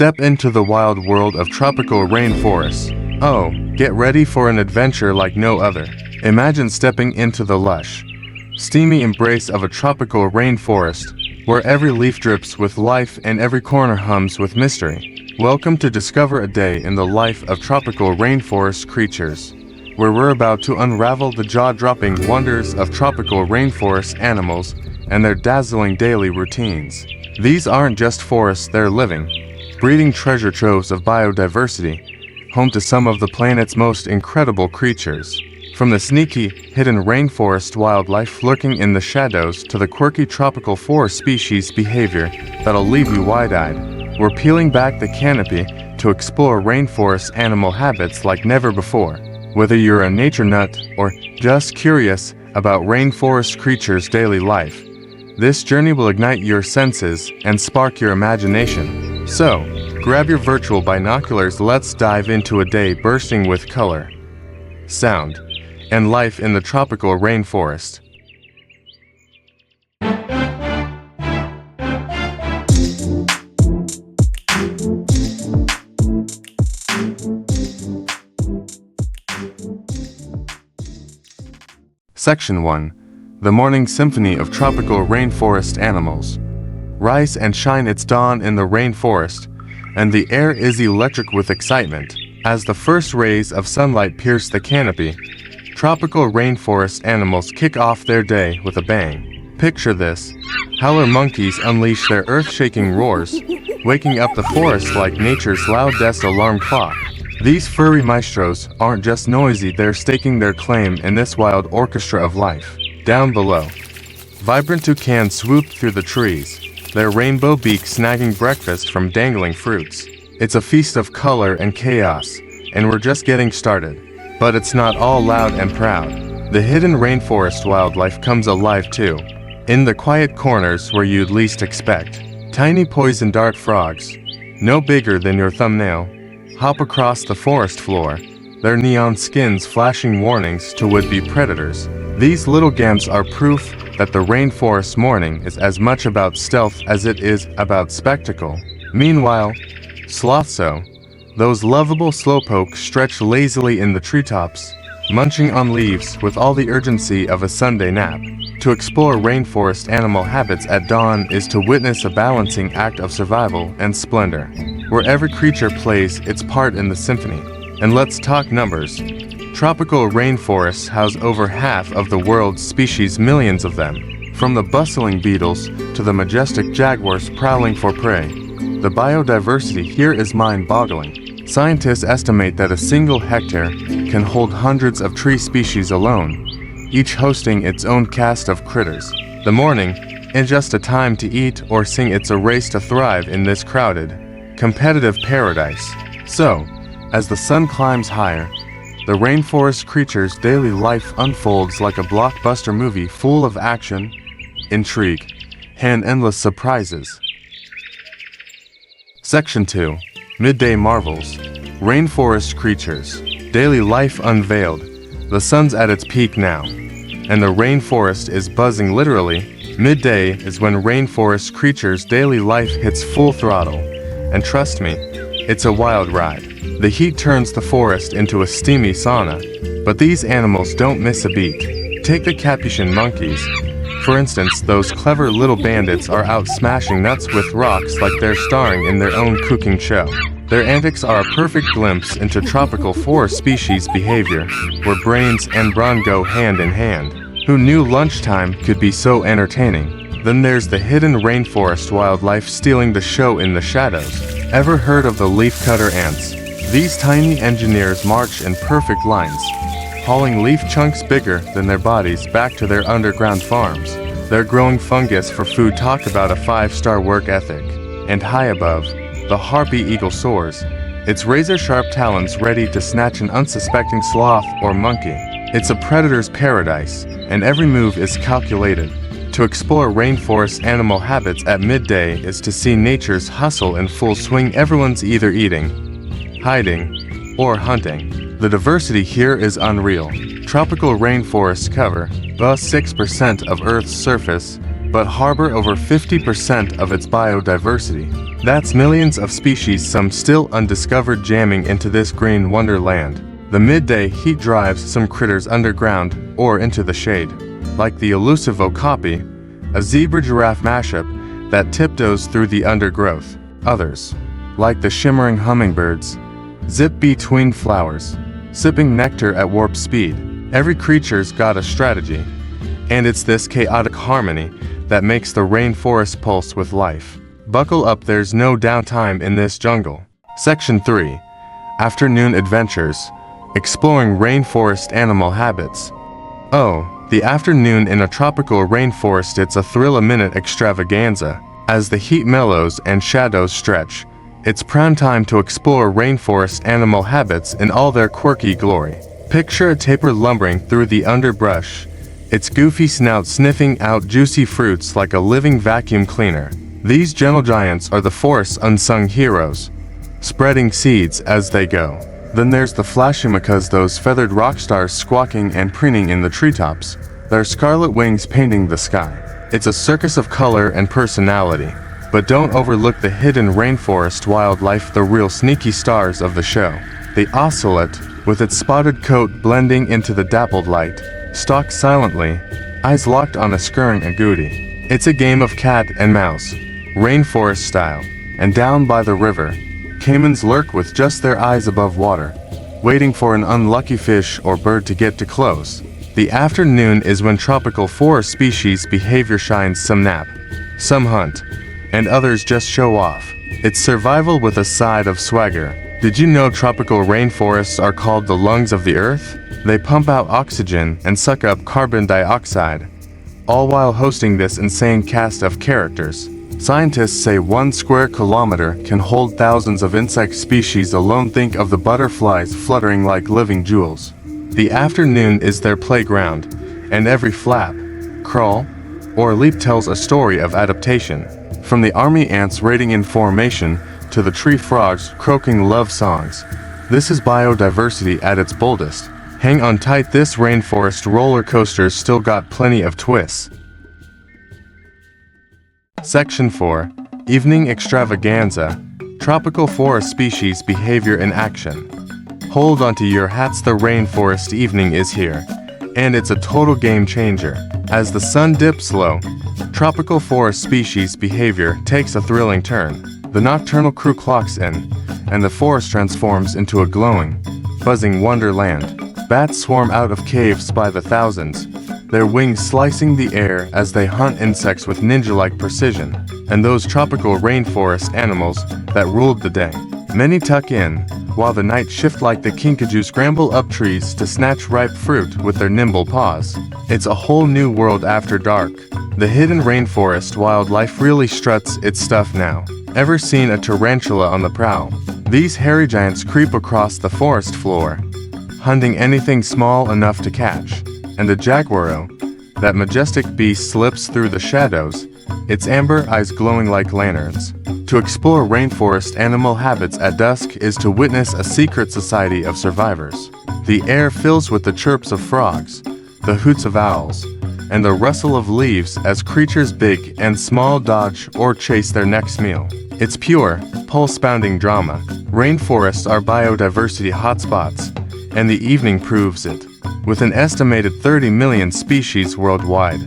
Step into the wild world of tropical rainforests. Oh, get ready for an adventure like no other. Imagine stepping into the lush, steamy embrace of a tropical rainforest, where every leaf drips with life and every corner hums with mystery. Welcome to discover a day in the life of tropical rainforest creatures, where we're about to unravel the jaw-dropping wonders of tropical rainforest animals and their dazzling daily routines. These aren't just forests, they're living, breathing treasure troves of biodiversity, home to some of the planet's most incredible creatures. From the sneaky, hidden rainforest wildlife lurking in the shadows to the quirky tropical forest species behavior that'll leave you wide-eyed, we're peeling back the canopy to explore rainforest animal habits like never before. Whether you're a nature nut or just curious about rainforest creatures' daily life, this journey will ignite your senses and spark your imagination. So, grab your virtual binoculars, let's dive into a day bursting with color, sound, and life in the tropical rainforest. Section 1. The Morning Symphony of Tropical Rainforest Animals. Rise and shine, it's dawn in the rainforest, and the air is electric with excitement. As the first rays of sunlight pierce the canopy, tropical rainforest animals kick off their day with a bang. Picture this. Howler monkeys unleash their earth-shaking roars, waking up the forest like nature's loudest alarm clock. These furry maestros aren't just noisy, they're staking their claim in this wild orchestra of life. Down below, vibrant toucans swoop through the trees, their rainbow beaks snagging breakfast from dangling fruits. It's a feast of color and chaos, and we're just getting started. But it's not all loud and proud. The hidden rainforest wildlife comes alive too. In the quiet corners where you'd least expect, tiny poison dart frogs, no bigger than your thumbnail, hop across the forest floor, their neon skins flashing warnings to would-be predators. These little gamps are proof that the rainforest morning is as much about stealth as it is about spectacle. Meanwhile, slothso, those lovable slowpokes, stretch lazily in the treetops, munching on leaves with all the urgency of a Sunday nap. To explore rainforest animal habits at dawn is to witness a balancing act of survival and splendor, where every creature plays its part in the symphony. And let's talk numbers. Tropical rainforests house over half of the world's species, millions of them. From the bustling beetles to the majestic jaguars prowling for prey, the biodiversity here is mind-boggling. Scientists estimate that a single hectare can hold hundreds of tree species alone, each hosting its own cast of critters. The morning isn't just a time to eat or sing, it's a race to thrive in this crowded, competitive paradise. So, as the sun climbs higher, the rainforest creature's daily life unfolds like a blockbuster movie full of action, intrigue, and endless surprises. Section 2. Midday Marvels. Rainforest Creatures. Daily life unveiled. The sun's at its peak now, and the rainforest is buzzing literally. Midday is when rainforest creatures' daily life hits full throttle. And trust me, it's a wild ride. The heat turns the forest into a steamy sauna, but these animals don't miss a beat. Take the capuchin monkeys. For instance, those clever little bandits are out smashing nuts with rocks like they're starring in their own cooking show. Their antics are a perfect glimpse into tropical forest species behavior, where brains and brawn go hand in hand. Who knew lunchtime could be so entertaining? Then there's the hidden rainforest wildlife stealing the show in the shadows. Ever heard of the leafcutter ants? These tiny engineers march in perfect lines, hauling leaf chunks bigger than their bodies back to their underground farms. They're growing fungus for food, talk about a 5-star work ethic. And high above, the harpy eagle soars, its razor-sharp talons ready to snatch an unsuspecting sloth or monkey. It's a predator's paradise, and every move is calculated. To explore rainforest animal habits at midday is to see nature's hustle in full swing. Everyone's either eating, hiding, or hunting. The diversity here is unreal. Tropical rainforests cover about 6% of Earth's surface, but harbor over 50% of its biodiversity. That's millions of species, some still undiscovered, jamming into this green wonderland. The midday heat drives some critters underground or into the shade, like the elusive okapi, a zebra-giraffe mashup that tiptoes through the undergrowth. Others, like the shimmering hummingbirds, zip between flowers, sipping nectar at warp speed. Every creature's got a strategy, and it's this chaotic harmony that makes the rainforest pulse with life. Buckle up, there's no downtime in this jungle. Section 3. Afternoon Adventures. Exploring rainforest animal habits. Oh, the afternoon in a tropical rainforest, it's a thrill-a-minute extravaganza. As the heat mellows and shadows stretch, it's prime time to explore rainforest animal habits in all their quirky glory. Picture a tapir lumbering through the underbrush, its goofy snout sniffing out juicy fruits like a living vacuum cleaner. These gentle giants are the forest's unsung heroes, spreading seeds as they go. Then there's the flashy macaws, those feathered rock stars squawking and preening in the treetops, their scarlet wings painting the sky. It's a circus of color and personality. But don't overlook the hidden rainforest wildlife, the real sneaky stars of the show. The ocelot, with its spotted coat blending into the dappled light, stalks silently, eyes locked on a scurrying agouti. It's a game of cat and mouse, rainforest style. And down by the river, caimans lurk with just their eyes above water, waiting for an unlucky fish or bird to get too close. The afternoon is when tropical forest species behavior shines. Some nap, some hunt, and others just show off. It's survival with a side of swagger. Did you know tropical rainforests are called the lungs of the earth? They pump out oxygen and suck up carbon dioxide, all while hosting this insane cast of characters. Scientists say 1 square kilometer can hold thousands of insect species alone. Think of the butterflies fluttering like living jewels. The afternoon is their playground, and every flap, crawl, or leap tells a story of adaptation. From the army ants raiding in formation to the tree frogs croaking love songs. This is biodiversity at its boldest. Hang on tight, this rainforest roller coaster's still got plenty of twists. Section 4. Evening Extravaganza. Tropical forest species behavior in action. Hold onto your hats, the rainforest evening is here, and it's a total game changer. As the sun dips low, tropical forest species behavior takes a thrilling turn. The nocturnal crew clocks in, and the forest transforms into a glowing, buzzing wonderland. Bats swarm out of caves by the thousands, their wings slicing the air as they hunt insects with ninja-like precision. And those tropical rainforest animals that ruled the day, many tuck in, while the night shift like the kinkajou scramble up trees to snatch ripe fruit with their nimble paws. It's a whole new world after dark. The hidden rainforest wildlife really struts its stuff now. Ever seen a tarantula on the prowl? These hairy giants creep across the forest floor, hunting anything small enough to catch. And the jaguaro, that majestic beast, slips through the shadows, its amber eyes glowing like lanterns. To explore rainforest animal habits at dusk is to witness a secret society of survivors. The air fills with the chirps of frogs, the hoots of owls, and the rustle of leaves as creatures big and small dodge or chase their next meal. It's pure, pulse-pounding drama. Rainforests are biodiversity hotspots, and the evening proves it. With an estimated 30 million species worldwide,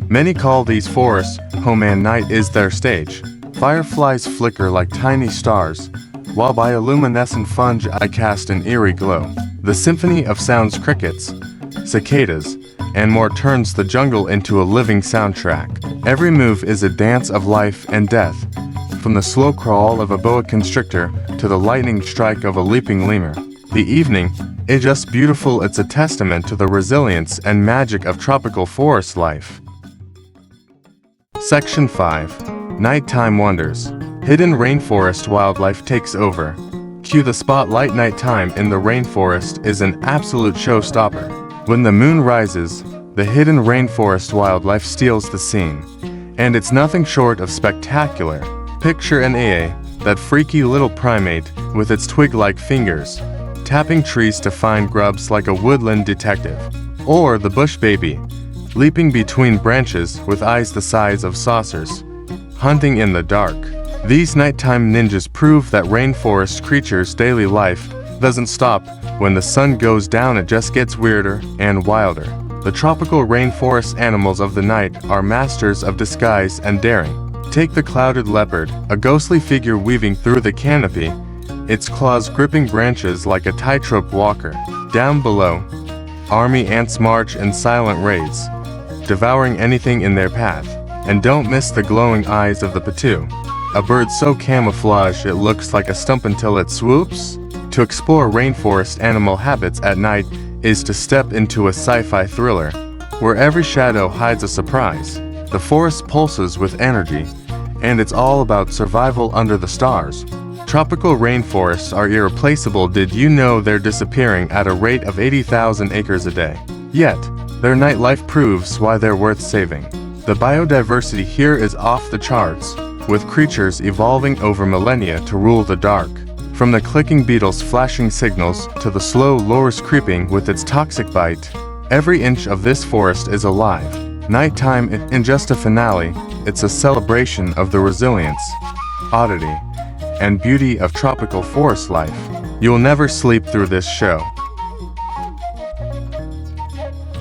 many call these forests home, and night is their stage. Fireflies flicker like tiny stars, while bioluminescent fungi cast an eerie glow. The symphony of sounds, crickets, cicadas, and more turns the jungle into a living soundtrack. Every move is a dance of life and death, from the slow crawl of a boa constrictor to the lightning strike of a leaping lemur. The evening is just beautiful. It's a testament to the resilience and magic of tropical forest life. Section 5. Nighttime Wonders. Hidden rainforest wildlife takes over. Cue the spotlight. Nighttime in the rainforest is an absolute showstopper. When the moon rises, the hidden rainforest wildlife steals the scene. And it's nothing short of spectacular. Picture an AA, that freaky little primate with its twig-like fingers, tapping trees to find grubs like a woodland detective. Or the bush baby, leaping between branches with eyes the size of saucers, hunting in the dark. These nighttime ninjas prove that rainforest creatures' daily life doesn't stop when the sun goes down. It just gets weirder and wilder. The tropical rainforest animals of the night are masters of disguise and daring. Take the clouded leopard, a ghostly figure weaving through the canopy, its claws gripping branches like a tightrope walker. Down below, army ants march in silent raids, devouring anything in their path. And don't miss the glowing eyes of the patoo, a bird so camouflaged it looks like a stump until it swoops. To explore rainforest animal habits at night is to step into a sci-fi thriller, where every shadow hides a surprise. The forest pulses with energy, and it's all about survival under the stars. Tropical rainforests are irreplaceable. Did you know they're disappearing at a rate of 80,000 acres a day? Yet, their nightlife proves why they're worth saving. The biodiversity here is off the charts, with creatures evolving over millennia to rule the dark. From the clicking beetle's flashing signals to the slow loris creeping with its toxic bite, every inch of this forest is alive. Nighttime isn't just a finale, it's a celebration of the resilience, oddity, and beauty of tropical forest life. You'll never sleep through this show.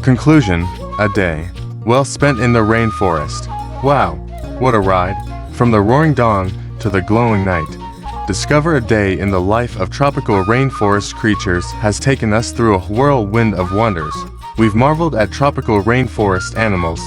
Conclusion: a day well spent in the rainforest. Wow, what a ride! From the roaring dawn to the glowing night, discover a day in the life of tropical rainforest creatures has taken us through a whirlwind of wonders. We've marveled at tropical rainforest animals,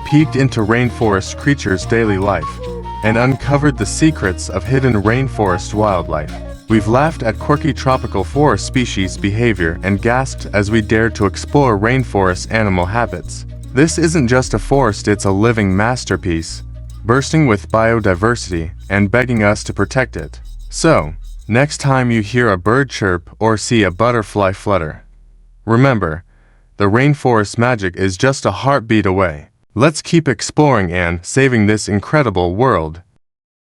peeked into rainforest creatures' daily life, and uncovered the secrets of hidden rainforest wildlife. We've laughed at quirky tropical forest species' behavior and gasped as we dared to explore rainforest animal habits. This isn't just a forest, it's a living masterpiece, bursting with biodiversity and begging us to protect it. So, next time you hear a bird chirp or see a butterfly flutter, remember, the rainforest magic is just a heartbeat away. Let's keep exploring and saving this incredible world.